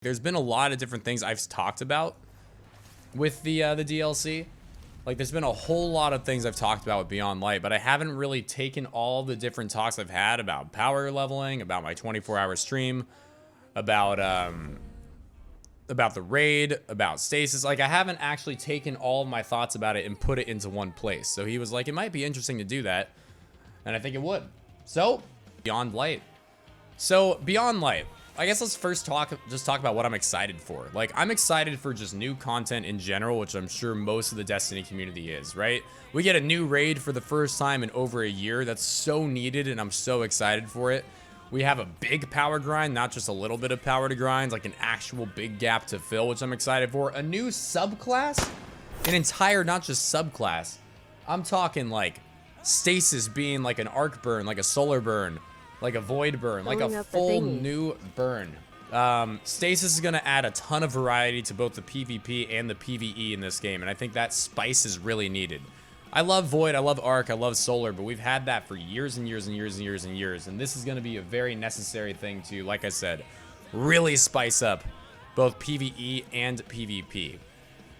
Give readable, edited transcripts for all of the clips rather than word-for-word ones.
There's been a lot of different things I've talked about with the DLC. Like, there's been a whole lot of things I've talked about with Beyond Light, but I haven't really taken all the different talks I've had about power leveling, about my 24-hour stream, about the raid, about stasis. Like, I haven't actually taken all of my thoughts about it and put it into one place. So he was like, it might be interesting to do that, and I think it would. So, Beyond Light. I guess let's first talk about what I'm excited for. Like, I'm excited for just new content in general, which I'm sure most of the Destiny community is, right? We get a new raid for the first time in over a year. That's so needed, and I'm so excited for it. We have a big power grind, not just a little bit of power to grind, like an actual big gap to fill, which I'm excited for. A new subclass, an entire, not just subclass. I'm talking like stasis being like an arc burn, like a solar burn, like a void burn, like a full new burn. Stasis is going to add a ton of variety to both the PvP and the PvE in this game, and I think that spice is really needed. I love void, I love arc, I love solar, but we've had that for years and years and years and years and years, and this is going to be a very necessary thing to, like I said, really spice up both PvE and PvP.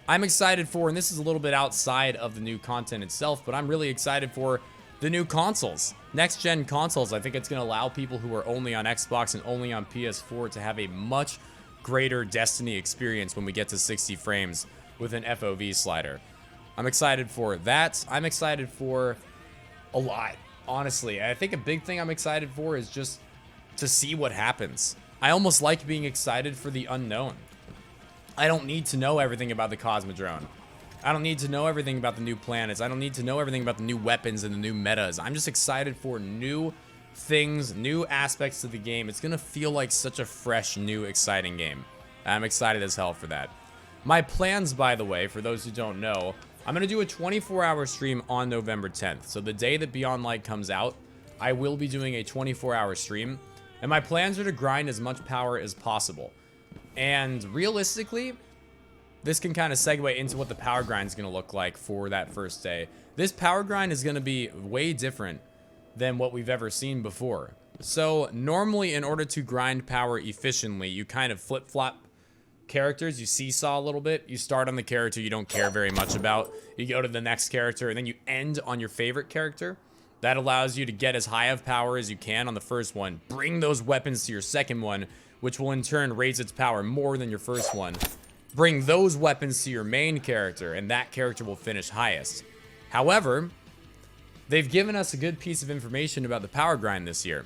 I'm excited for, and this is a little bit outside of the new content itself, but I'm really excited for the new consoles. Next gen consoles. I think it's going to allow people who are only on Xbox and only on PS4 to have a much greater Destiny experience when we get to 60 frames with an FOV slider. I'm excited for that. I'm excited for a lot, honestly. I think a big thing I'm excited for is just to see what happens. I almost like being excited for the unknown. I don't need to know everything about the Cosmodrome. I don't need to know everything about the new planets. I don't need to know everything about the new weapons and the new metas. I'm just excited for new things, new aspects to the game. It's going to feel like such a fresh, new, exciting game. I'm excited as hell for that. My plans, by the way, for those who don't know, I'm going to do a 24-hour stream on November 10th. So the day that Beyond Light comes out, I will be doing a 24-hour stream. And my plans are to grind as much power as possible. And realistically, this can kind of segue into what the power grind is going to look like for that first day. This power grind is going to be way different than what we've ever seen before. So normally, in order to grind power efficiently, you kind of flip-flop characters. You seesaw a little bit. You start on the character you don't care very much about. You go to the next character, and then you end on your favorite character. That allows you to get as high of power as you can on the first one. Bring those weapons to your second one, which will in turn raise its power more than your first one. Bring those weapons to your main character, and that character will finish highest. However, they've given us a good piece of information about the power grind this year.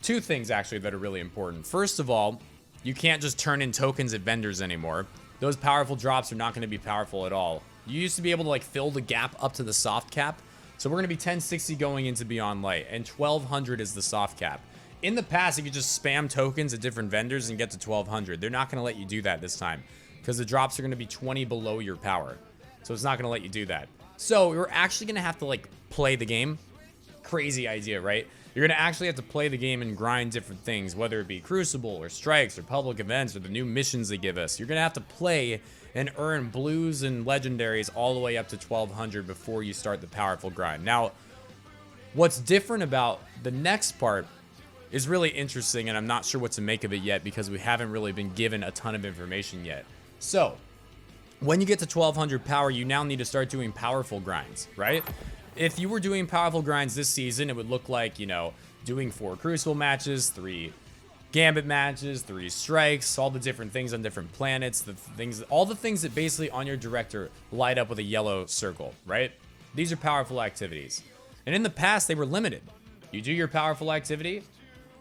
Two things, actually, that are really important. First of all, you can't just turn in tokens at vendors anymore. Those powerful drops are not going to be powerful at all. You used to be able to, like, fill the gap up to the soft cap. So we're going to be 1060 going into Beyond Light, and 1200 is the soft cap. In the past, you could just spam tokens at different vendors and get to 1200. They're not going to let you do that this time, because the drops are going to be 20 below your power. So it's not going to let you do that. So you're actually going to have to, like, play the game. Crazy idea, right? You're going to actually have to play the game and grind different things, whether it be Crucible or strikes or public events or the new missions they give us. You're going to have to play and earn blues and legendaries all the way up to 1200 before you start the powerful grind. Now, what's different about the next part is really interesting, and I'm not sure what to make of it yet because we haven't really been given a ton of information yet. So, when you get to 1200 power, you now need to start doing powerful grinds, right? If you were doing powerful grinds this season, it would look like, you know, doing 4 Crucible matches, 3 Gambit matches, 3 strikes, all the different things on different planets, all the things that basically on your director light up with a yellow circle, right? These are powerful activities. And in the past, they were limited. You do your powerful activity,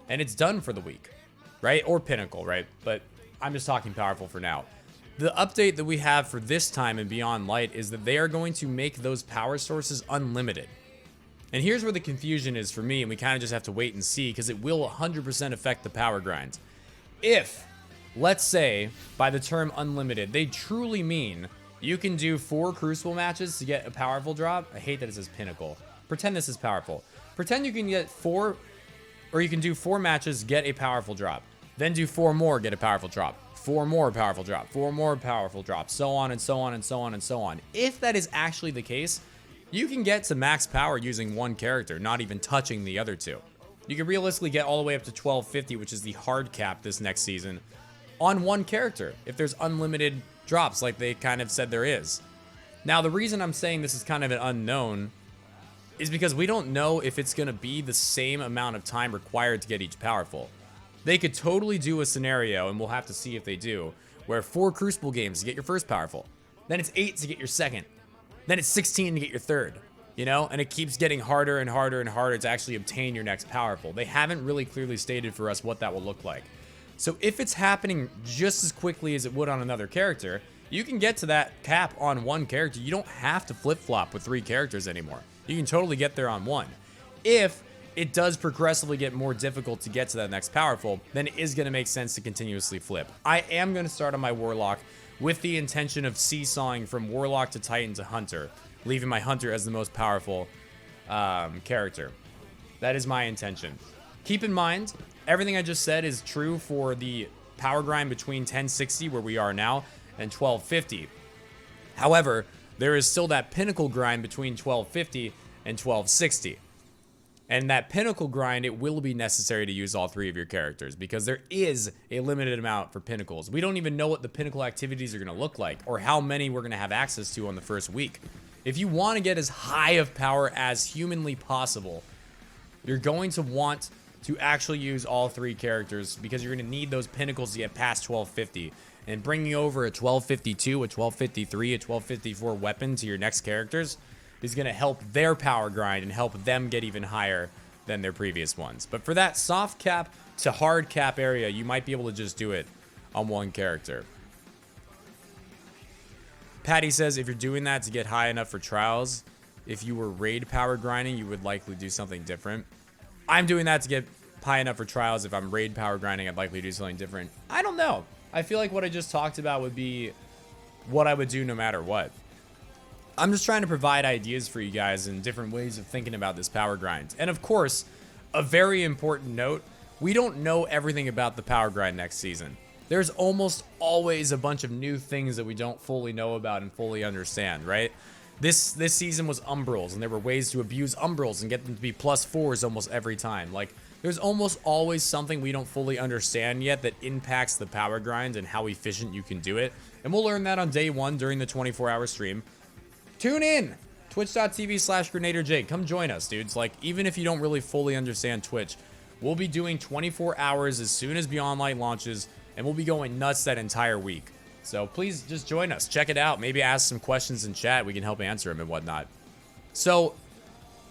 and it's done for the week, right? Or Pinnacle, right? But I'm just talking powerful for now. The update that we have for this time in Beyond Light is that they are going to make those power sources unlimited. And here's where the confusion is for me, and we kind of just have to wait and see, because it will 100% affect the power grind. If, let's say, by the term unlimited, they truly mean you can do 4 Crucible matches to get a powerful drop. I hate that it says Pinnacle. Pretend this is powerful. Pretend you can get 4, or you can do 4 matches, get a powerful drop. Then do 4 more, get a powerful drop. 4 more powerful drop, 4 more powerful drops, so on and so on and so on and so on. If that is actually the case, you can get to max power using one character, not even touching the other two. You can realistically get all the way up to 1250, which is the hard cap this next season, on one character if there's unlimited drops like they kind of said there is. Now, the reason I'm saying this is kind of an unknown is because we don't know if it's going to be the same amount of time required to get each powerful. They could totally do a scenario, and we'll have to see if they do, where 4 Crucible games to get your first powerful. Then it's 8 to get your second. Then it's 16 to get your third. You know, and it keeps getting harder and harder and harder to actually obtain your next powerful. They haven't really clearly stated for us what that will look like. So if it's happening just as quickly as it would on another character, you can get to that cap on one character. You don't have to flip-flop with 3 characters anymore. You can totally get there on one. If it does progressively get more difficult to get to that next powerful, then it is going to make sense to continuously flip. I am going to start on my Warlock with the intention of seesawing from Warlock to Titan to Hunter, leaving my Hunter as the most powerful character. That is my intention. Keep in mind, everything I just said is true for the power grind between 1060, where we are now, and 1250. However, there is still that pinnacle grind between 1250 and 1260. And that pinnacle grind, it will be necessary to use all 3 of your characters because there is a limited amount for pinnacles. We don't even know what the pinnacle activities are going to look like or how many we're going to have access to on the first week. If you want to get as high of power as humanly possible, you're going to want to actually use all 3 characters because you're going to need those pinnacles to get past 1250. And bringing over a 1252, a 1253, a 1254 weapon to your next characters is going to help their power grind and help them get even higher than their previous ones. But for that soft cap to hard cap area, you might be able to just do it on one character. Patty says if you're doing that to get high enough for trials, if you were raid power grinding, you would likely do something different. I'm doing that to get high enough for trials. If I'm raid power grinding, I'd likely do something different. I don't know. I feel like what I just talked about would be what I would do no matter what. I'm just trying to provide ideas for you guys and different ways of thinking about this power grind. And of course, a very important note, we don't know everything about the power grind next season. There's almost always a bunch of new things that we don't fully know about and fully understand, right? This season was Umbrals, and there were ways to abuse Umbrals and get them to be +4s almost every time. Like, there's almost always something we don't fully understand yet that impacts the power grind and how efficient you can do it. And we'll learn that on day 1 during the 24-hour stream. Tune in! Twitch.tv/GernaderJake. Come join us, dudes. Like, even if you don't really fully understand Twitch, we'll be doing 24 hours as soon as Beyond Light launches, and we'll be going nuts that entire week. So please just join us. Check it out. Maybe ask some questions in chat. We can help answer them and whatnot. So,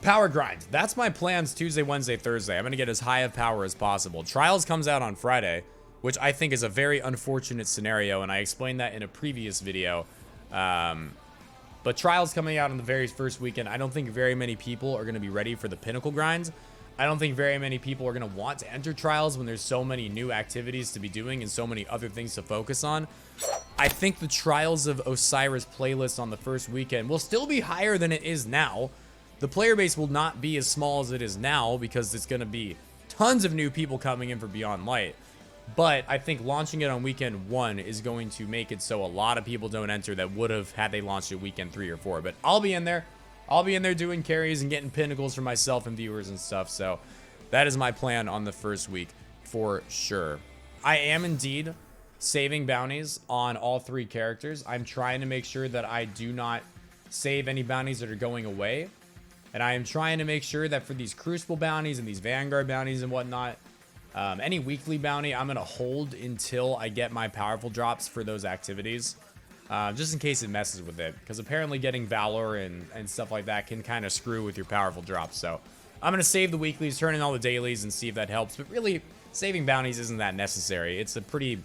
power grind. That's my plans Tuesday, Wednesday, Thursday. I'm going to get as high of power as possible. Trials comes out on Friday, which I think is a very unfortunate scenario, and I explained that in a previous video. But Trials coming out on the very first weekend, I don't think very many people are going to be ready for the pinnacle grinds. I don't think very many people are going to want to enter Trials when there's so many new activities to be doing and so many other things to focus on. I think the Trials of Osiris playlist on the first weekend will still be higher than it is now. The player base will not be as small as it is now because it's going to be tons of new people coming in for Beyond Light. But I think launching it on weekend 1 is going to make it so a lot of people don't enter that would have had they launched it weekend 3 or 4. But I'll be in there. I'll be in there doing carries and getting pinnacles for myself and viewers and stuff. So that is my plan on the first week for sure. I am indeed saving bounties on all 3 characters. I'm trying to make sure that I do not save any bounties that are going away. And I am trying to make sure that for these Crucible bounties and these Vanguard bounties and whatnot, any weekly bounty, I'm going to hold until I get my powerful drops for those activities. Just in case it messes with it. Because apparently getting Valor and stuff like that can kind of screw with your powerful drops. So I'm going to save the weeklies, turn in all the dailies, and see if that helps. But really, saving bounties isn't that necessary. It's a pretty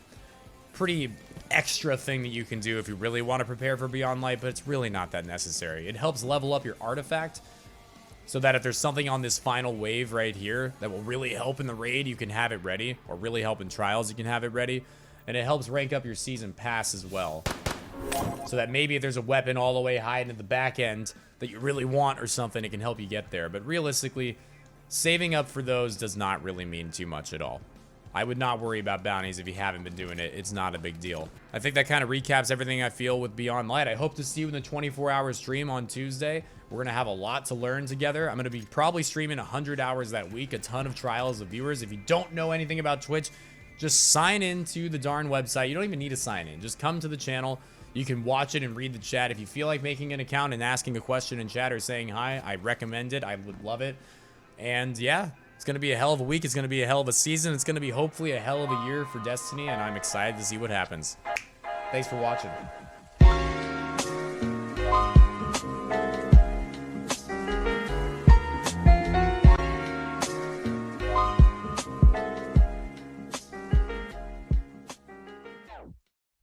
extra thing that you can do if you really want to prepare for Beyond Light. But it's really not that necessary. It helps level up your artifact. So that if there's something on this final wave right here that will really help in the raid, you can have it ready. Or really help in trials, you can have it ready. And it helps rank up your season pass as well. So that maybe if there's a weapon all the way high into the back end that you really want or something, it can help you get there. But realistically, saving up for those does not really mean too much at all. I would not worry about bounties if you haven't been doing it. It's not a big deal. I think that kind of recaps everything I feel with Beyond Light. I hope to see you in the 24-hour stream on Tuesday. We're going to have a lot to learn together. I'm going to be probably streaming 100 hours that week, a ton of trials of viewers. If you don't know anything about Twitch, Just sign in to the darn website. You don't even need to sign in. Just come to the channel. You can watch it and read the chat. If you feel like making an account and asking a question in chat or saying hi, I recommend it. I would love it. And yeah, it's going to be a hell of a week. It's going to be a hell of a season. It's going to be hopefully a hell of a year for Destiny, and I'm excited to see what happens. Thanks for watching.